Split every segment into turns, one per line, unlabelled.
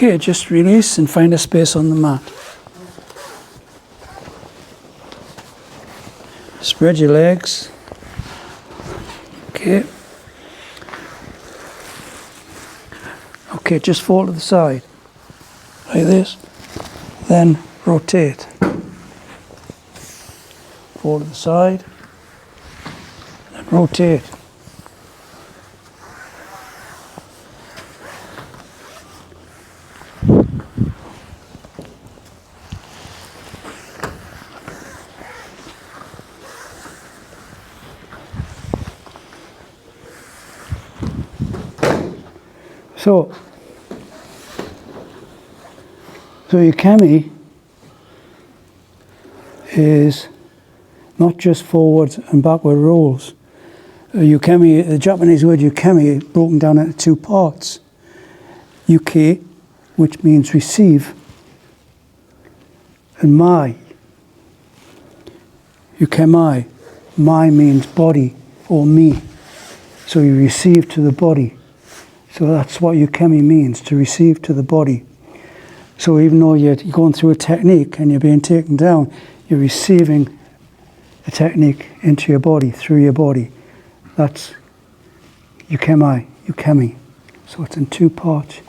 Okay, just release and find a space on the mat. Spread your legs. Okay. Okay, just fall to the side. Like this. Then rotate. Fall to the side. Then rotate. So ukemi is not just forwards and backward rolls. Ukemi, the Japanese word ukemi, broken down into two parts. Uke, which means receive, and mai. Ukemai. Mai means body or me. So you receive to the body. So that's what ukemi means, to receive to the body. So even though you're going through a technique and you're being taken down, you're receiving the technique into your body, through your body. That's ukemi. So it's in two parts.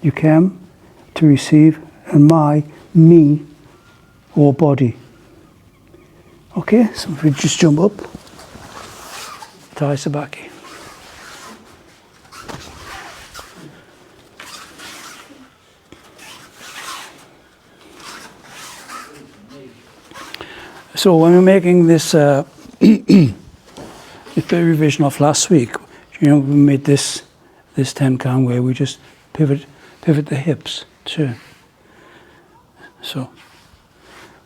Ukem, to receive, and mai, me, or body. Okay, so if we just jump up, Tai Sabaki. So when we're making this this bit of revision of last week, we made this tenkan where we just pivot the hips, turn. So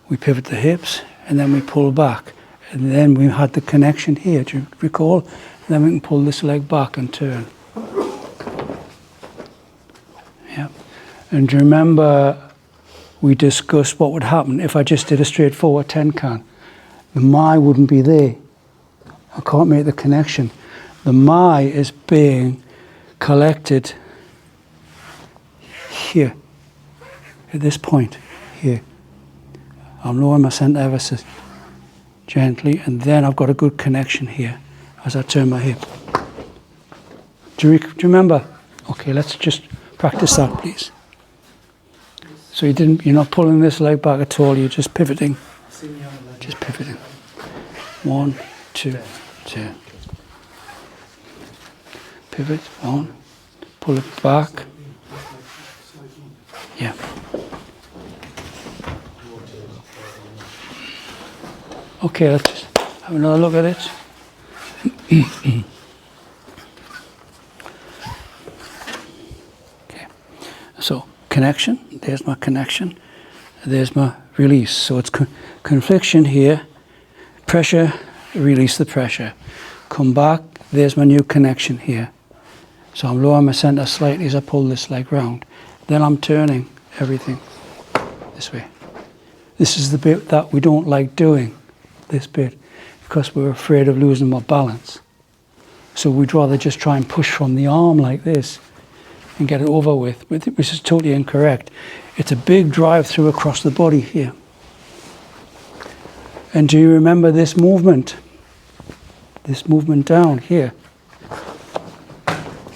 we pivot the hips and then we pull back, and then we had the connection here. Do you recall? And then we can pull this leg back and turn. Yeah. And do you remember? We discussed what would happen if I just did a straightforward tenkan. The mai wouldn't be there. I can't make the connection. The mai is being collected here, at this point, here. I'm lowering my center ever so gently, and then I've got a good connection here as I turn my hip. Do you remember? Okay, let's just practice that, please. So you're not pulling this leg back at all, you're just pivoting. Just pivoting. 1, 2, 2. Pivot, 1. Pull it back. Yeah. Okay, let's just have another look at it. Okay. So connection, there's my connection, there's my release. So it's confliction here, pressure, release the pressure. Come back, there's my new connection here. So I'm lowering my center slightly as I pull this leg round. Then I'm turning everything this way. This is the bit that we don't like doing, this bit, because we're afraid of losing our balance. So we'd rather just try and push from the arm like this and get it over with, which is totally incorrect. It's a big drive through across the body here. And do you remember this movement? This movement down here.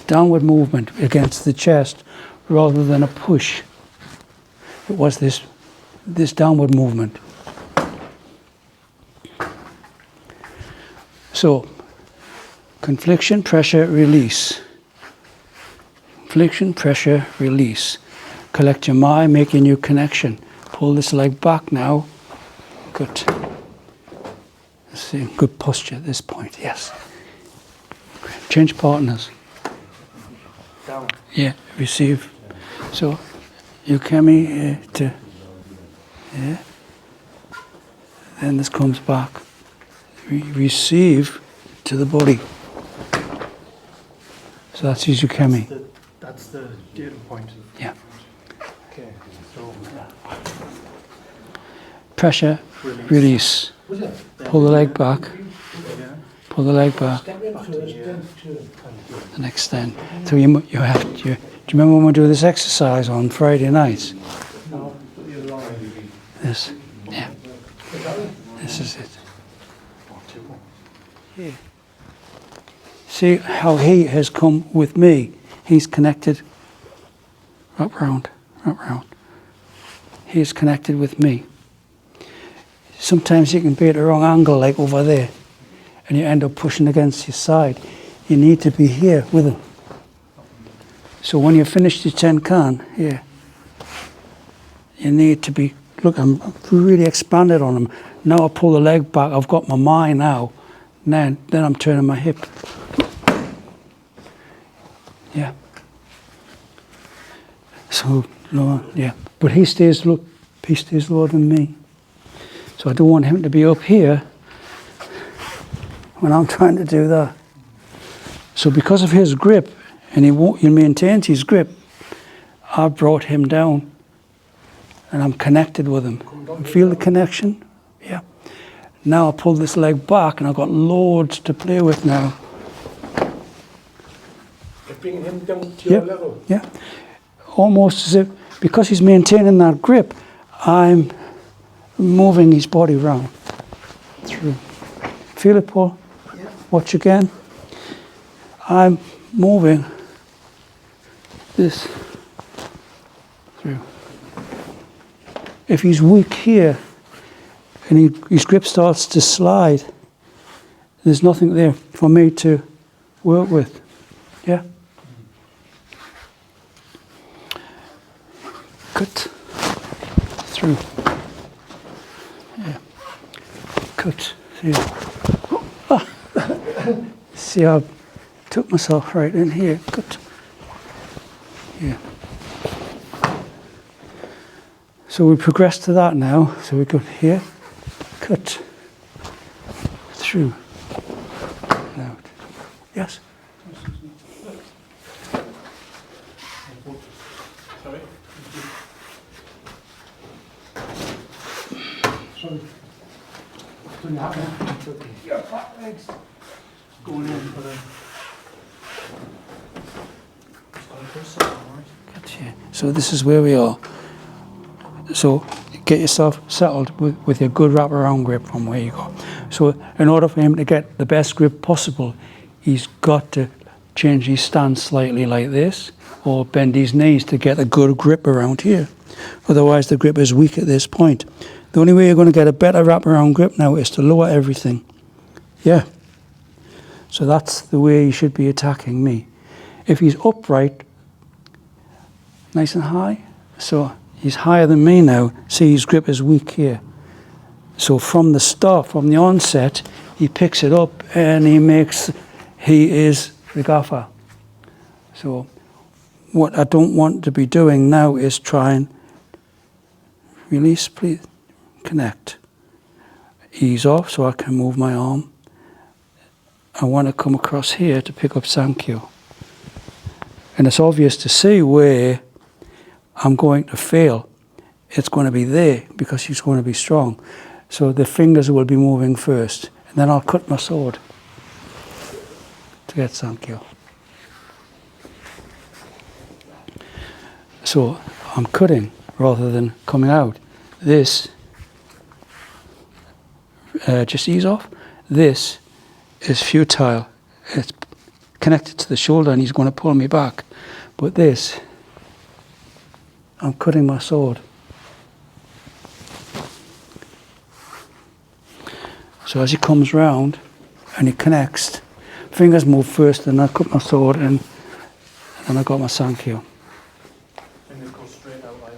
Downward movement against the chest rather than a push. It was this downward movement. So, confliction, pressure, release. Confliction, pressure, release. Collect your mai, make your new connection. Pull this leg back now. Good. Let's see, good posture at this point, yes. Change partners.
Down.
Yeah, receive. So, ukemi to, yeah. Then this comes back. Receive to the body. So that's his ukemi.
That's the data point.
Yeah.
Okay. So
Pressure, release. Pull the leg back. Pull the leg back.
back to here.
And extend. So you have you remember when we do this exercise on Friday nights?
No, the other line.
This. Yeah. This is it. Here. See how he has come with me. He's connected. Up round, up round. He is connected with me. Sometimes you can be at the wrong angle, like over there, and you end up pushing against his side. You need to be here with him. So when you finish your 10 can, here, you need to be, look, I'm really expanded on him. Now I pull the leg back, I've got my mind now. Then I'm turning my hip. Yeah. So, no, yeah. But he stays lower than me. So I don't want him to be up here when I'm trying to do that. So because of his grip, and he maintains his grip, I brought him down and I'm connected with him. Feel the connection? Yeah. Now I pull this leg back and I've got loads to play with now.
You're bringing him down to your level.
Yeah. Almost as if, because he's maintaining that grip, I'm moving his body round through. Feel it, Paul? Yeah. Watch again. I'm moving this through. If he's weak here and his grip starts to slide, there's nothing there for me to work with. Yeah? Cut through. Yeah. Cut through. Ah. See, I took myself right in here. Cut. Yeah. So we progress to that now. So we go here. Cut through. Out. Yes?
Sorry?
Sorry. Doing that now. It's okay. Your back legs going in for the... Gotcha. So this is where we are. So get yourself settled with your good wraparound grip from where you go. So in order for him to get the best grip possible, he's got to change his stance slightly like this, or bend his knees to get a good grip around here. Otherwise the grip is weak at this point. The only way you're going to get a better wraparound grip now is to lower everything. Yeah. So that's the way he should be attacking me. If he's upright, nice and high, so he's higher than me now. See, his grip is weak here. So from the start, from the onset, he picks it up and he is the gaffer. So what I don't want to be doing now is try and release, please, connect. Ease off so I can move my arm. I want to come across here to pick up Sankyo. And it's obvious to see where I'm going to fail. It's going to be there because he's going to be strong. So the fingers will be moving first. And then I'll cut my sword to get Sankyo. So I'm cutting rather than coming out. This, just ease off. This is futile. It's connected to the shoulder and he's going to pull me back. But this, I'm cutting my sword. So as he comes round and he connects, fingers move first and I cut my sword and I got my Sankyo.
Fingers go straight out like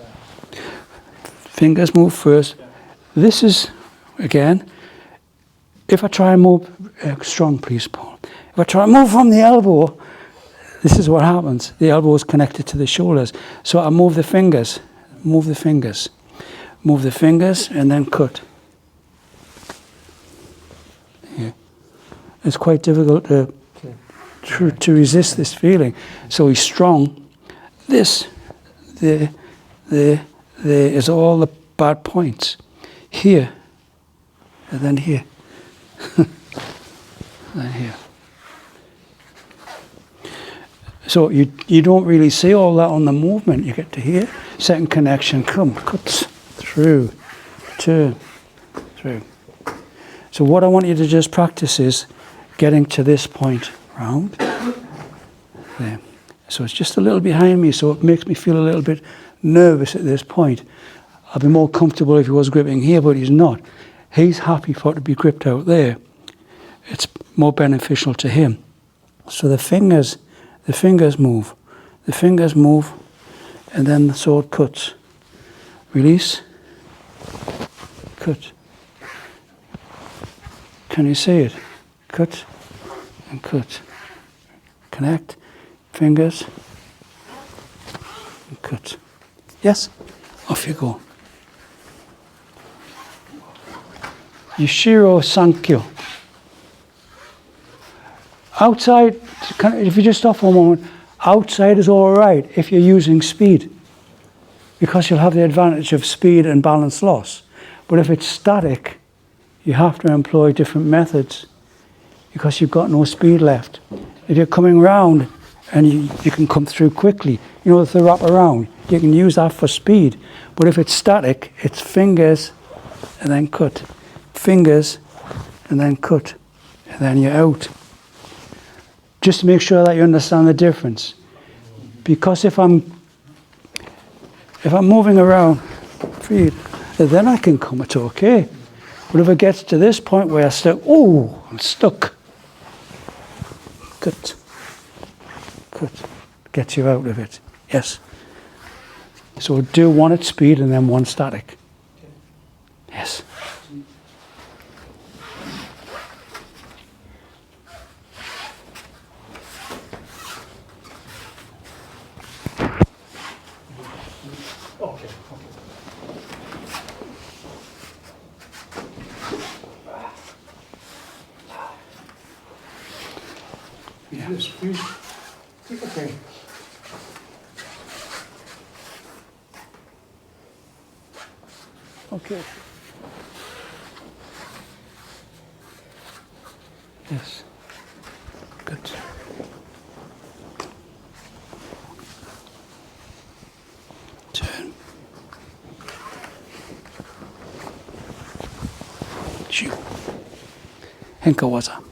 that.
Fingers move first.
Yeah.
This is, again, if I try and move, strong please Paul, if I try and move from the elbow, this is what happens. The elbow is connected to the shoulders. So I move the fingers, move the fingers, move the fingers and then cut. Yeah. It's quite difficult to resist this feeling. So he's strong. This, there is all the bad points. Here, and then here. And then here. So you don't really see all that on the movement. You get to here, second connection, come, cuts, through, turn, through. So what I want you to just practice is getting to this point, round, there. So it's just a little behind me, so it makes me feel a little bit nervous at this point. I'd be more comfortable if he was gripping here, but he's not. He's happy for it to be gripped out there. It's more beneficial to him. So the fingers move. The fingers move, and then the sword cuts. Release, cut. Can you see it? Cut and cut. Connect, fingers, and cut. Yes? Off you go. Yashiro Sankyo. Outside, if you just stop for a moment, outside is all right if you're using speed, because you'll have the advantage of speed and balance loss. But if it's static, you have to employ different methods because you've got no speed left. If you're coming round and you can come through quickly, you know, the wrap around, you can use that for speed. But if it's static, it's fingers and then cut. Fingers and then cut. And then you're out. Just to make sure that you understand the difference. Because if I'm moving around free, then I can come, it's okay. But if it gets to this point where I'm stuck. Cut. Cut. Gets you out of it. Yes. So do one at speed and then one static. Yes.
Okay. Yes, please. Take a pen.
Okay. Yes. Good. Turn. Shiu. Henka waza.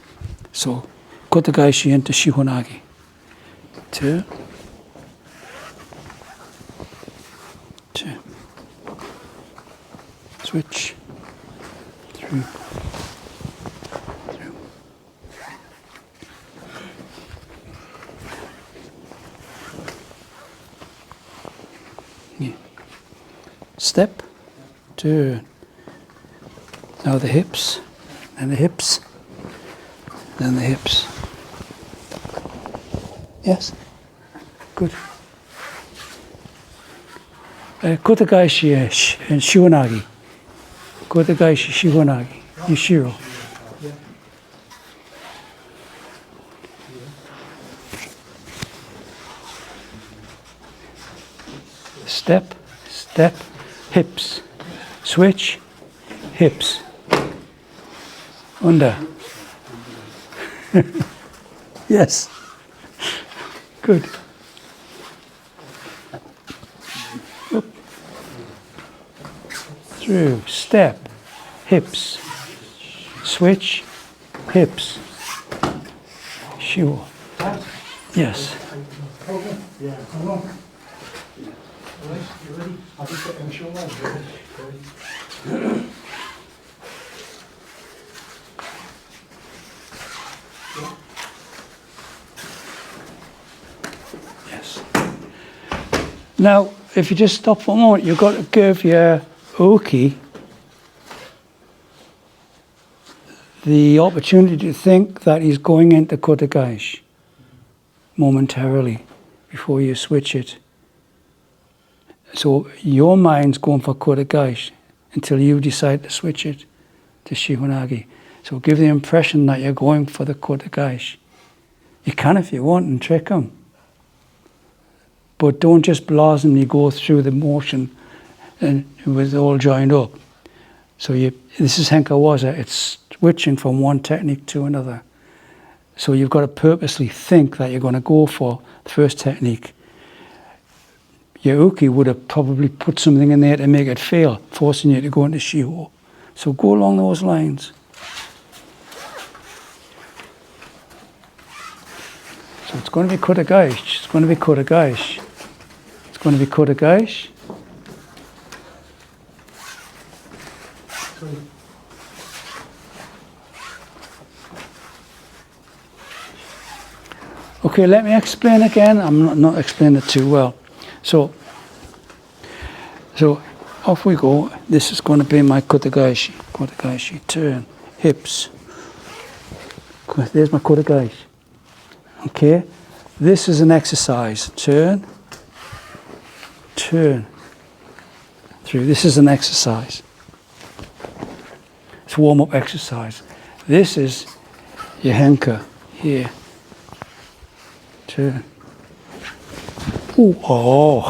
So, kotegai shi into shihonagi. Turn. Turn. Switch. Through. Through. Yeah. Step. Turn. Now the hips. And the hips. Then the hips. Yes? Good. Kotegai shi and shihonagi. Kotegai shi shihonagi. Yashiro. Step, step, hips. Switch, hips. Under. Yes. Good. Up. Through, step, hips. Switch, hips. Sure. Yes.
Yeah, come on. Right, you ready? I'll just get them show on.
Yes. Now, if you just stop for a moment, you've got to give your uke the opportunity to think that he's going into kotegai momentarily before you switch it. So your mind's going for kotegai until you decide to switch it to shihonagi. So give the impression that you're going for the kotegai. You can if you want and trick him. But don't just blasphemely go through the motion and with it all joined up. So this is henkawaza. It's switching from one technique to another. So you've got to purposely think that you're going to go for the first technique. Your uke would have probably put something in there to make it fail, forcing you to go into shiho. So go along those lines. So it's going to be kotagaish. It's going to be kotagaish. It's going to be kotagaish. Okay, let me explain again. I'm not explaining it too well. So off we go. This is going to be my kotagaishi. Kotagaishi, turn, hips. There's my kotagaishi. Okay, this is an exercise. Turn, turn, through. This is an exercise. It's warm-up exercise. This is your henka here. Turn. Ooh, oh,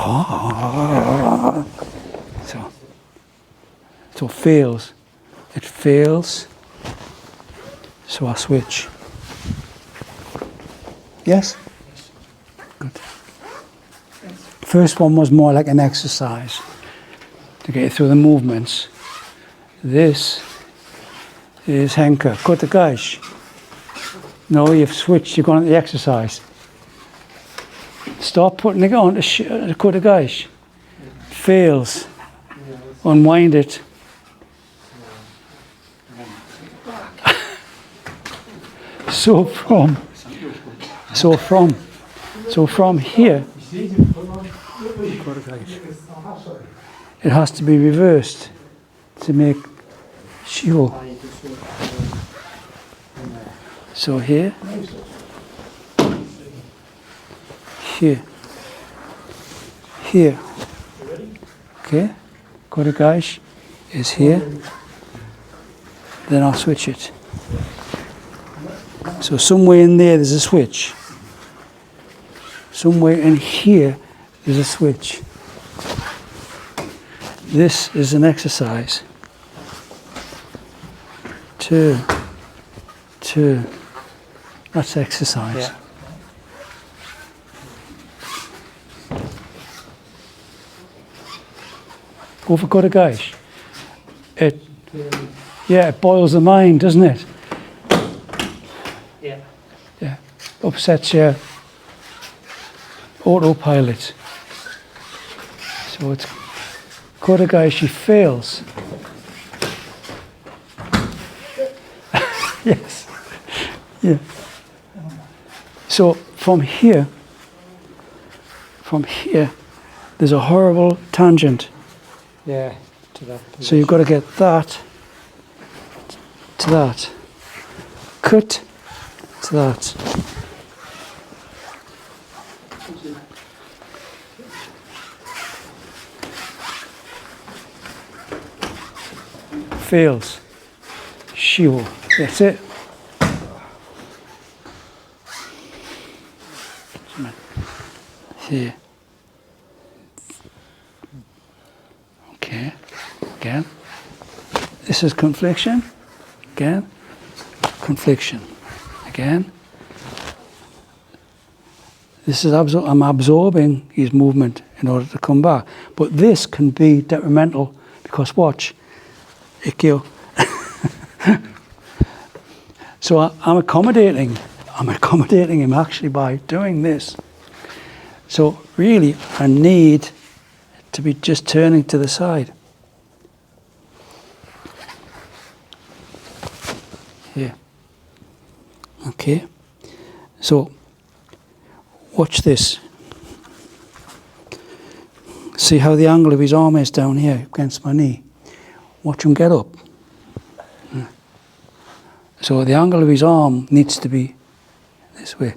so it fails. It fails. So I switch. Yes? Good. First one was more like an exercise to get you through the movements. This is henka, kotagaishi. No, you've switched, you've gone to the exercise. Start putting it on to kotagaishi. Fails. Unwind it. So from here, it has to be reversed to make shiho. So here, here, here. Okay, kotagaishi is here. Then I'll switch it. So somewhere in there's a switch. Somewhere in here there's a switch. This is an exercise. Turn, turn. That's exercise.
Yeah.
Go for kotagaishi. It boils the mind, doesn't it?
Yeah.
Yeah. Upsets your autopilot. So it's kotagaishi fails. Yes. Yeah. So from here, there's a horrible tangent.
Yeah. To that.
So you've got to get that to that. Cut to that. Fails. Shiho. That's it. Here. Okay. Again. This is confliction. Again. Confliction. Again. This is I'm absorbing his movement in order to come back. But this can be detrimental because watch. Ikkyo. So I'm accommodating him actually by doing this. So really I need to be just turning to the side. Here. Okay. So watch this. See how the angle of his arm is down here against my knee. Watch him get up. So the angle of his arm needs to be this way.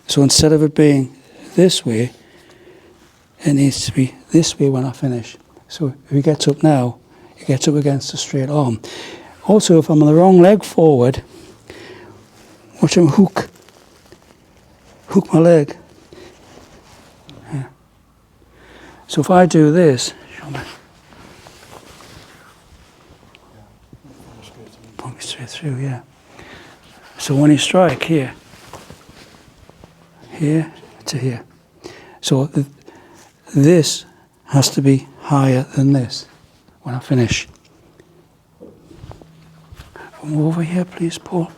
So instead of it being this way, it needs to be this way when I finish. So if he gets up now, he gets up against a straight arm. Also, if I'm on the wrong leg forward, watch him hook my leg. Yeah. So if I do this, pull me straight through, yeah. So when you strike here to here. So this has to be higher than this when I finish. Move over here, please, Paul.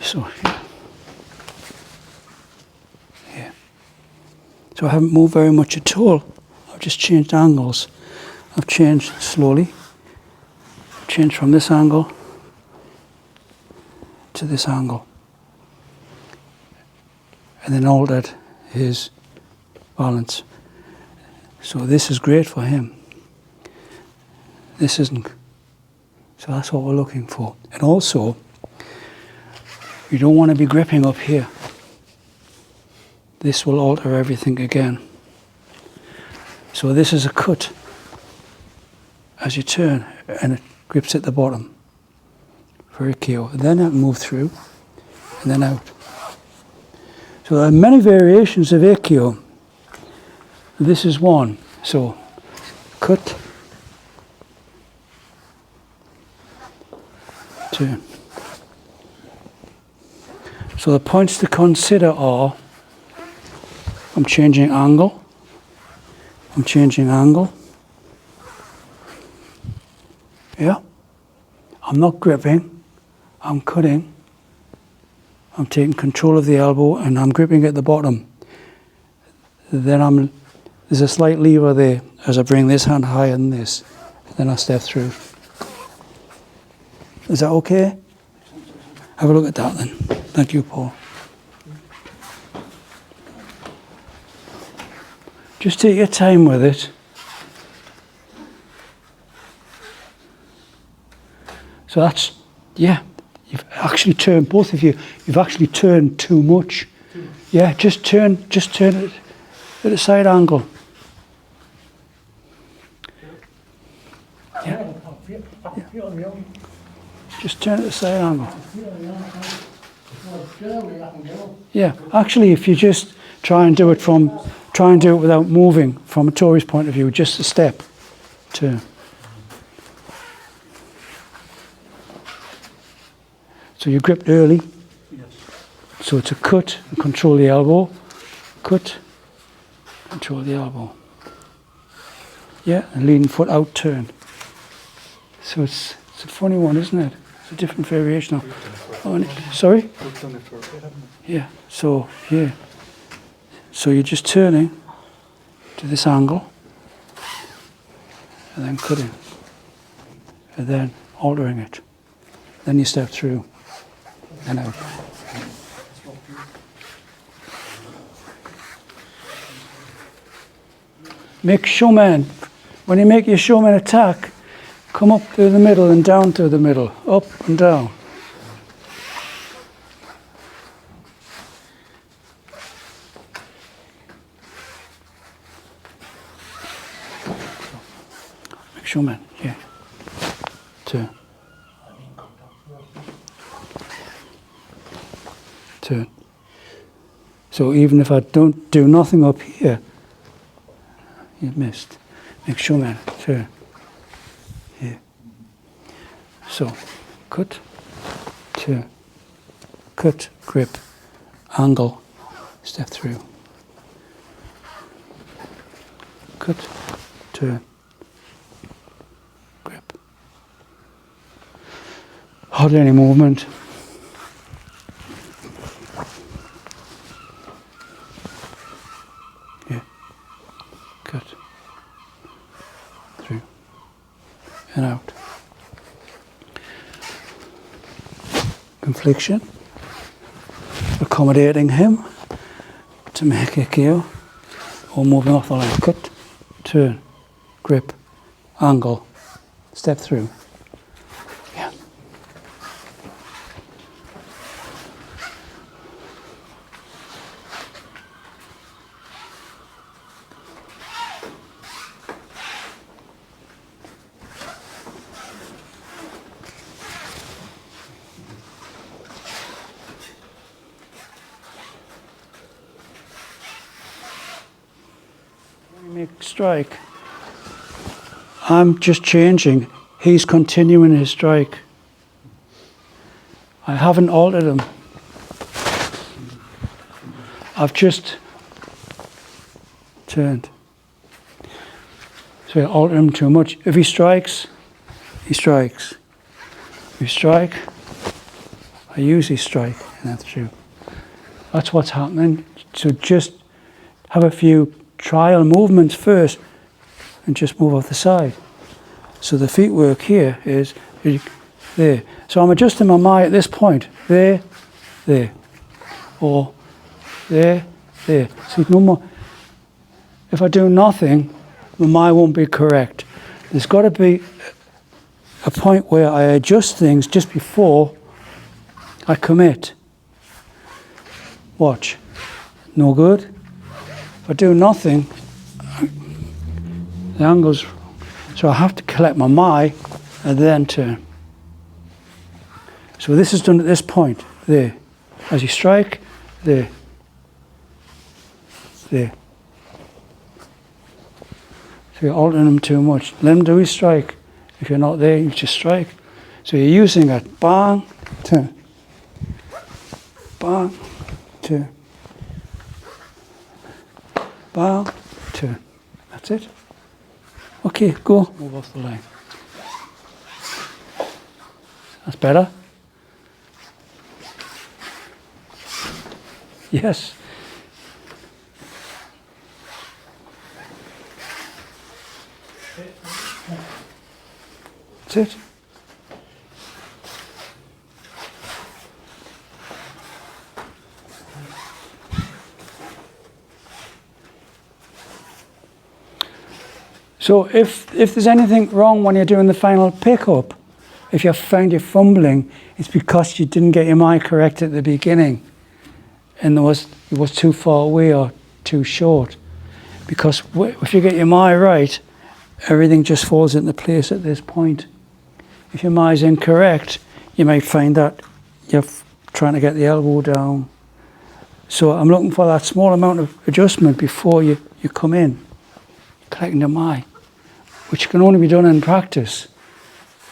So here. So I haven't moved very much at all. I've just changed angles. I've changed slowly. Changed from this angle to this angle. And then altered his balance. So this is great for him. This isn't. So that's what we're looking for. And also, you don't want to be gripping up here. This will alter everything again. So this is a cut as you turn, and it grips at the bottom for Aikido. And then I move through, and then out. So there are many variations of Aikido. This is one. So cut, turn. So the points to consider are, I'm changing angle, yeah, I'm not gripping, I'm cutting, I'm taking control of the elbow and I'm gripping at the bottom. Then there's a slight lever there as I bring this hand higher than this, then I step through. Is that okay? Have a look at that then. Thank you, Paul. Just take your time with it. So that's, yeah, you've actually turned, both of you, you've actually turned too much. Yeah, just turn it at a side angle. Yeah. Just turn it at a side angle. Yeah, actually, if you just try and do it without moving from a Tory's point of view, just a step, turn. So you gripped early. Yes. So it's a cut and control the elbow. Cut, control the elbow. Yeah, and leading foot out, turn. So it's a funny one, isn't it? It's a different variation of. Sorry? Yeah, so here. So you're just turning to this angle and then cutting and then altering it. Then you step through and out. Make showman. When you make your showman attack, come up through the middle and down through the middle, up and down. Make showman, yeah. Turn. Turn. So even if I don't do nothing up here, you missed. Make showman, turn. Here. So, cut, turn, cut, grip, angle, step through. Cut, turn, grip. Hardly any movement. Yeah. Cut. Through. And out. Confliction. Accommodating him to make a KO. Or moving off the line. Cut. Turn. Grip. Angle. Step through. Yeah. Make strike. I'm just changing. He's continuing his strike. I haven't altered him. I've just turned. So I alter him too much. If he strikes, he strikes. If he strike, I usually strike, and that's true. That's what's happening. So just have a few trial movements first and just move off the side. So the feet work here is there. So I'm adjusting my mind at this point. There, there. Or there, there. See, no more. If I do nothing, my mind won't be correct. There's got to be a point where I adjust things just before I commit. Watch. No good. If I do nothing, the angle's wrong. So I have to collect my mind and then turn. So this is done at this point. There. As you strike, there. There. So you're altering them too much. Let him do his strike. If you're not there, you just strike. So you're using it. Bang, turn. Bang, turn. Bang, turn. That's it. Okay, go. Move off the line. That's better. Yes. That's it. So if there's anything wrong when you're doing the final pickup, if you find you're fumbling, it's because you didn't get your mind correct at the beginning and it was too far away or too short. Because if you get your mind right, everything just falls into place at this point. If your mind's incorrect, you might find that you're trying to get the elbow down. So I'm looking for that small amount of adjustment before you come in, collecting your mind, which can only be done in practice.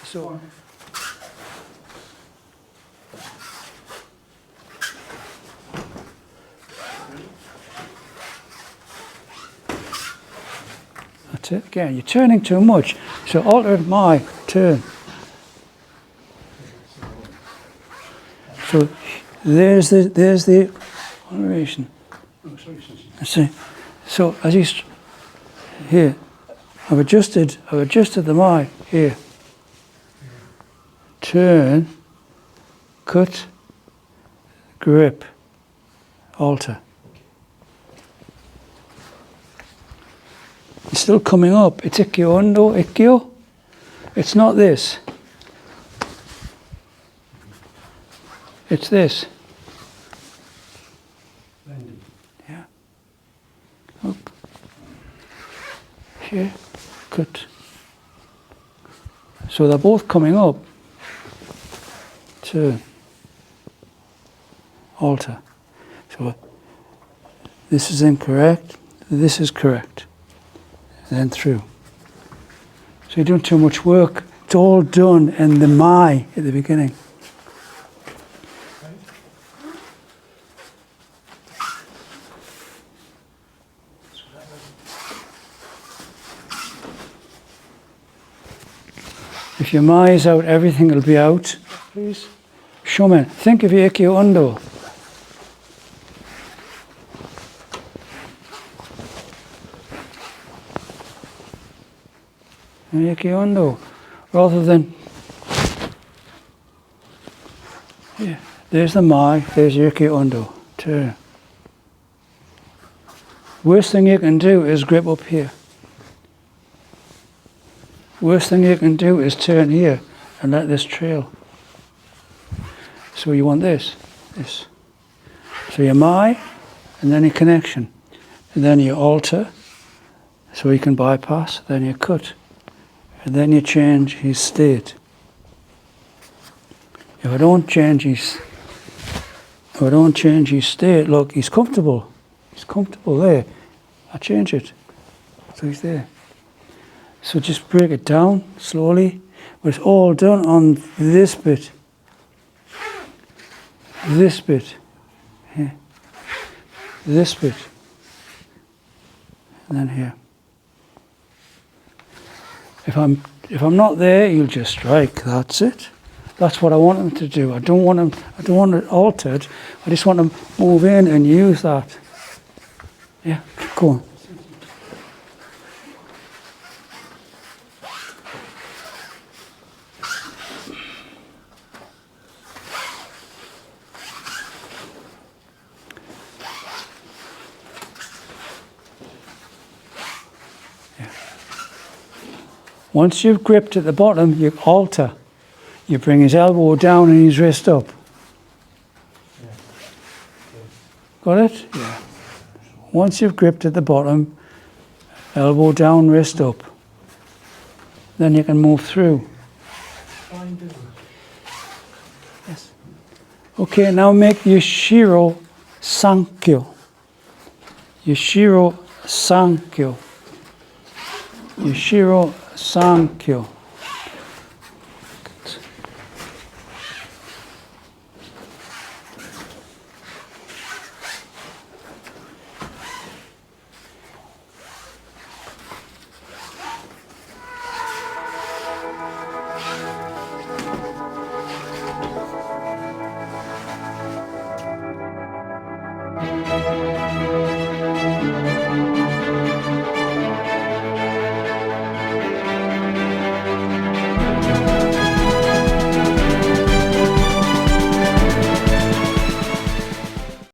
So that's it. Again, you're turning too much. So alter my turn. So there's the alteration. Let's see. So as he's here, I've adjusted the mind here. Turn, cut, grip, alter. It's still coming up. It's ikkyo undo, ikkyo. It's not this. It's this. Yeah. Up. Here. Cut. So they're both coming up. Turn. Alter. So this is incorrect. This is correct. Then through. So you're doing too much work. It's all done in the mai at the beginning. If your mai is out, everything will be out. Please. Shomen, think of your ikkyo undo. Ikkyo undo. Rather than, yeah, there's the mai, there's your ikkyo undo. Turn. Worst thing you can do is grip up here. Worst thing you can do is turn here and let this trail. So you want this. So your mai, and then your connection. And then you alter, so you can bypass, then you cut. And then you change his state. If I don't change his state, look, he's comfortable. He's comfortable there. I change it. So he's there. So just break it down slowly. But it's all done on this bit. this bit, here, this bit, and then here. If I'm not there, you'll just strike. That's it. That's what I want them to do. I don't want it altered. I just want them to move in and use that. Yeah, go on. Once you've gripped at the bottom, you alter. You bring his elbow down and his wrist up.
Yeah.
Got it? Yeah. Once you've gripped at the bottom, elbow down, wrist up. Then you can move through.
Fine, do it.
Yes. Okay, now make Yashiro Sankyo. Yashiro Sankyo. Yashiro Sankyo.